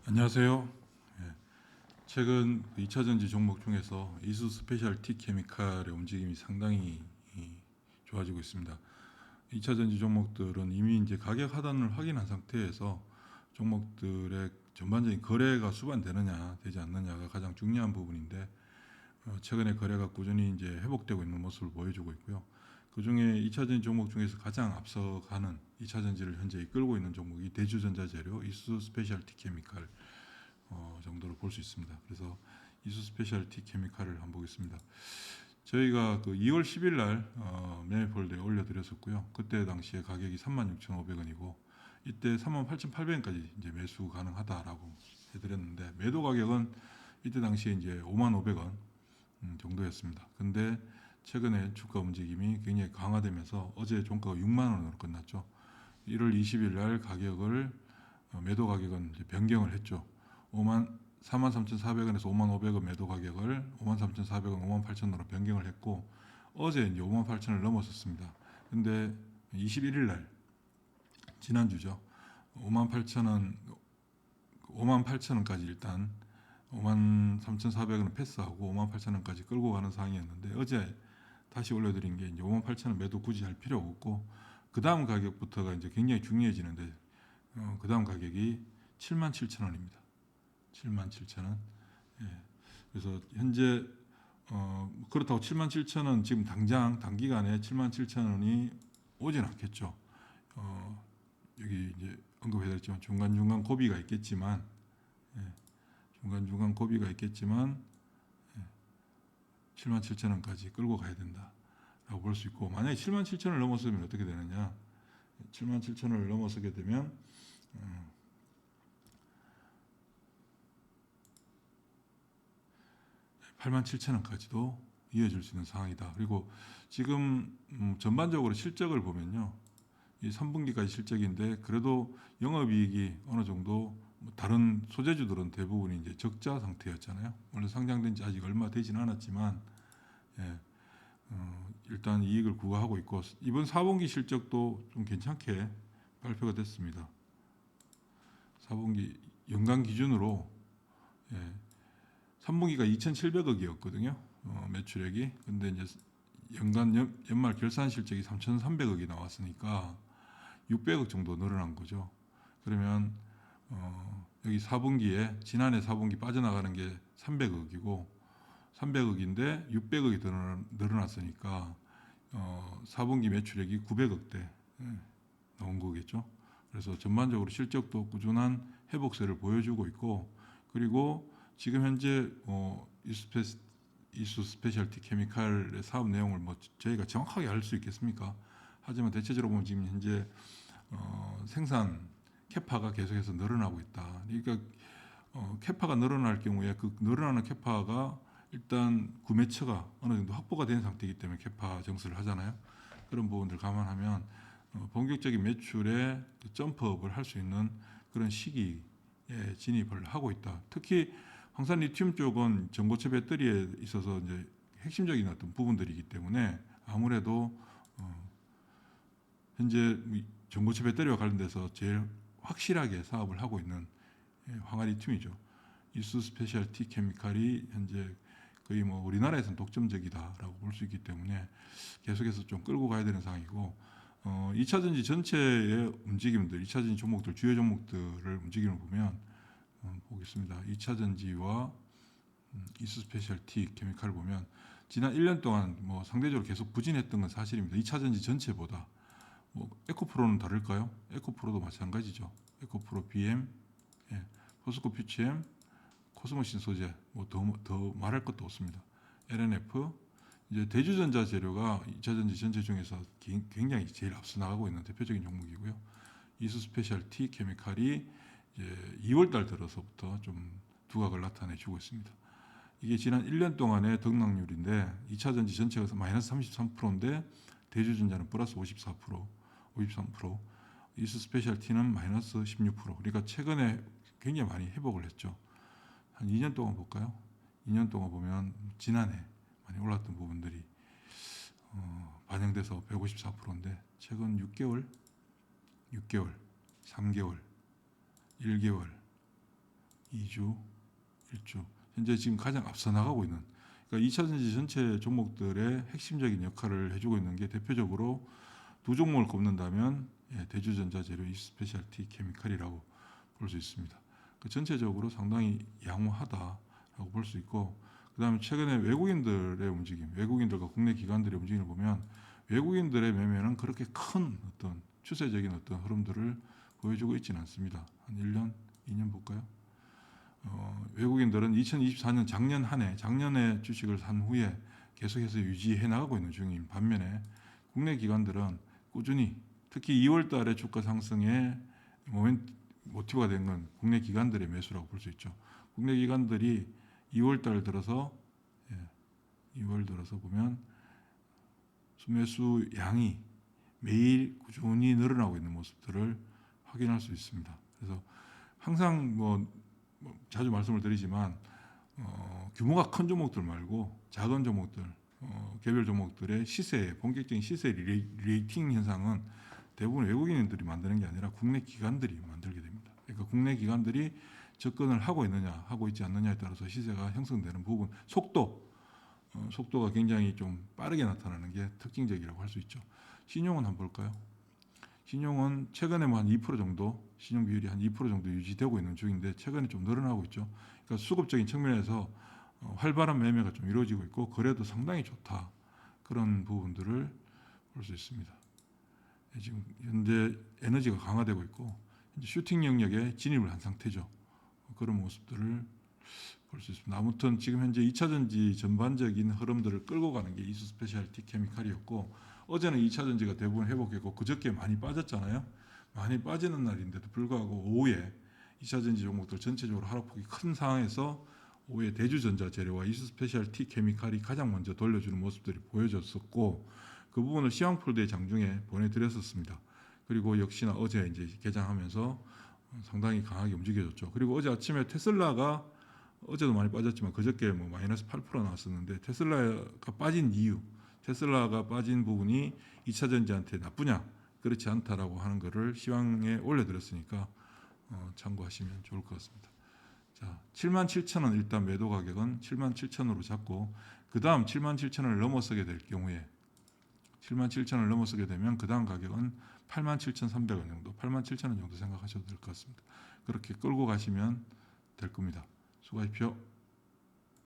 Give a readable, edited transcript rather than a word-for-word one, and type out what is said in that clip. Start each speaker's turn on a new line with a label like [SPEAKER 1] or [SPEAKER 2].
[SPEAKER 1] 안녕하세요. 예, 최근 2차전지 종목 중에서 이수 스페셜티 케미칼의 움직임이 상당히 좋아지고 있습니다. 2차전지 종목들은 이미 이제 가격 하단을 확인한 상태에서 종목들의 전반적인 거래가 수반되느냐 되지 않느냐가 가장 중요한 부분인데, 최근에 거래가 꾸준히 이제 회복되고 있는 모습을 보여주고 있고요. 그 중에 2차전지 종목 중에서 가장 앞서가는 2차전지를 현재 이끌고 있는 종목이 대주전자재료 이수 스페셜티 케미칼 정도로 볼 수 있습니다. 그래서 이수 스페셜티 케미칼을 한번 보겠습니다. 저희가 그 2월 10일 날 매매폴더에 올려드렸었고요. 그때 당시에 가격이 36,500원이고 이때 38,800원까지 이제 매수 가능하다라고 해드렸는데, 매도 가격은 이때 당시에 이제 55,500원 정도였습니다. 근데 최근에 주가 움직임이 굉장히 강화되면서 어제 종가가 6만 원으로 끝났죠. 1월 20일 날 가격을 매도 가격은 이제 변경을 했죠. 43,400원에서 55,500원 매도 가격을 53,400원, 58,000원으로 변경을 했고, 어제 이제 58,000원을 넘었었습니다. 근데 21일 날 지난주죠. 58,000원, 58,000원까지 일단 53,400원은 패스하고 58,000원까지 끌고 가는 상황이었는데, 어제 다시 올려드린 게 이제 58,000원 매도 굳이 할 필요 없고, 그 다음 가격부터가 이제 굉장히 중요해지는데, 그 다음 가격이 77,000원입니다. 77,000원. 예. 그래서 현재 그렇다고 77,000원 지금 당장 단기간에 77,000원이 오진 않겠죠. 여기 이제 언급해드렸지만 중간중간 고비가 있겠지만, 예. 중간중간 고비가 있겠지만, 예. 77,000원까지 끌고 가야 된다라고 볼 수 있고, 만약에 77,000원을 넘었으면 어떻게 되느냐? 77,000원을 넘어서게 되면 87,000원까지도 이어질 수 있는 상황이다. 그리고 지금 전반적으로 실적을 보면요, 이 3분기까지 실적인데 그래도 영업이익이 어느 정도, 다른 소재주들은 대부분이 이제 적자 상태였잖아요. 물론 상장된 지 아직 얼마 되진 않았지만, 예, 일단 이익을 구가하고 있고, 이번 4분기 실적도 좀 괜찮게 발표가 됐습니다. 4분기 연간 기준으로, 예, 3분기가 2,700억이었거든요. 매출액이. 근데 이제 연간 연말 결산 실적이 3,300억이 나왔으니까 600억 정도 늘어난 거죠. 그러면 여기 4분기에 지난해 4분기 빠져나가는 게 300억이고 300억인데 600억이 늘어났으니까 4분기 매출액이 900억대 나온 거겠죠. 그래서 전반적으로 실적도 꾸준한 회복세를 보여주고 있고, 그리고 지금 현재 이수 스페셜티 케미칼의 사업 내용을 뭐 저희가 정확하게 알 수 있겠습니까? 하지만 대체적으로 보면 지금 현재 생산 캐파가 계속해서 늘어나고 있다. 그러니까 캐파가 늘어날 경우에 그 늘어나는 캐파가 일단 구매처가 어느 정도 확보가 된 상태이기 때문에 캐파 정수를 하잖아요. 그런 부분들 감안하면 본격적인 매출에 점프업을 할 수 있는 그런 시기에 진입을 하고 있다. 특히 황산 리튬 쪽은 전고체 배터리에 있어서 이제 핵심적인 어떤 부분들이기 때문에 아무래도 현재 전고체 배터리와 관련돼서 제일 확실하게 사업을 하고 있는 황화 리튬이죠. 이수 스페셜티 케미칼이 현재 거의 뭐 우리나라에서는 독점적이다라고 볼 수 있기 때문에 계속해서 좀 끌고 가야 되는 상황이고, 2차전지 전체의 움직임들, 2차전지 종목들, 주요 종목들을 움직임을 보면 보겠습니다. 2차전지와 이수 스페셜티 케미칼을 보면 지난 1년 동안 뭐 상대적으로 계속 부진했던 건 사실입니다. 2차전지 전체보다. 뭐 에코프로는 다를까요? 에코프로도 마찬가지죠. 에코프로 BM, 예, 포스코 퓨치엠, 코스모신 소재, 뭐 더 말할 것도 없습니다. LNF, 이제 대주전자 재료가 2차전지 전체 중에서 굉장히 제일 앞서 나가고 있는 대표적인 종목이고요. 이수 스페셜티 케미칼이 이제 2월달 들어서부터 좀 두각을 나타내주고 있습니다. 이게 지난 1년 동안의 등락률인데 2차전지 전체가 마이너스 33%인데 대주전자는 플러스 53%, 이수 스페셜티는 마이너스 16%. 그러니까 최근에 굉장히 많이 회복을 했죠. 한 2년 동안 볼까요? 2년 동안 보면 지난해 많이 올랐던 부분들이 반영돼서 154%인데 최근 6개월, 3개월, 1개월, 2주, 1주. 현재 지금 가장 앞서 나가고 있는, 그러니까 2차전지 전체 종목들의 핵심적인 역할을 해주고 있는 게 대표적으로 두 종목을 꼽는다면 대주전자 재료, 이스페셜티 케미칼이라고 볼 수 있습니다. 그 전체적으로 상당히 양호하다라고 볼 수 있고, 그다음에 최근에 외국인들의 움직임, 외국인들과 국내 기관들의 움직임을 보면 외국인들의 매매는 그렇게 큰 어떤 추세적인 어떤 흐름들을 보여주고 있지는 않습니다. 한 1년, 2년 볼까요? 외국인들은 2024년 작년 한 해, 작년에 주식을 산 후에 계속해서 유지해 나가고 있는 중인 반면에 국내 기관들은 꾸준히 특히 2월 달에 주가 상승에 모티브가 된 건 국내 기관들의 매수라고 볼 수 있죠. 국내 기관들이 2월 달 들어서 2월 들어서 보면 수매수 양이 매일 꾸준히 늘어나고 있는 모습들을 확인할 수 있습니다. 그래서 항상 자주 말씀을 드리지만 규모가 큰 종목들 말고 작은 종목들, 개별 종목들의 시세, 본격적인 시세 리레이팅 현상은 대부분 외국인들이 만드는 게 아니라 국내 기관들이 만들게 됩니다. 그러니까 국내 기관들이 접근을 하고 있느냐, 하고 있지 않느냐에 따라서 시세가 형성되는 부분, 속도가 굉장히 좀 빠르게 나타나는 게 특징적이라고 할 수 있죠. 신용은 한번 볼까요? 신용은 최근에 한 2% 정도, 신용 비율이 한 2% 정도 유지되고 있는 중인데 최근에 좀 늘어나고 있죠. 그러니까 수급적인 측면에서 활발한 매매가 좀 이루어지고 있고 거래도 상당히 좋다. 그런 부분들을 볼 수 있습니다. 지금 현재 에너지가 강화되고 있고 이제 슈팅 영역에 진입을 한 상태죠. 그런 모습들을 볼 수 있습니다. 아무튼 지금 현재 2차전지 전반적인 흐름들을 끌고 가는 게 이수 스페셜티 케미칼이었고, 어제는 2차전지가 대부분 회복했고 그저께 많이 빠졌잖아요. 많이 빠지는 날인데도 불구하고 오후에 2차전지 종목들 전체적으로 하락폭이 큰 상황에서 오후에 대주전자 재료와 이수 스페셜티 케미칼이 가장 먼저 돌려주는 모습들이 보여졌었고, 그 부분을 시황폴드의 장중에 보내드렸었습니다. 그리고 역시나 어제 이제 개장하면서 상당히 강하게 움직여졌죠. 그리고 어제 아침에 테슬라가 어제도 많이 빠졌지만 그저께 마이너스 8% 나왔었는데, 테슬라가 빠진 이유, 테슬라가 빠진 부분이 2차전지한테 나쁘냐, 그렇지 않다라고 하는 것을 시황에 올려드렸으니까 참고하시면 좋을 것 같습니다. 자, 77,000원 일단 매도 가격은 77,000원으로 잡고, 그 다음 77,000원을 넘어서게 될 경우에 77,000원을 넘어서게 되면 그 다음 가격은 87,300원 정도, 87,000원 정도 생각하셔도 될 것 같습니다. 그렇게 끌고 가시면 될 겁니다. 수고하십시오.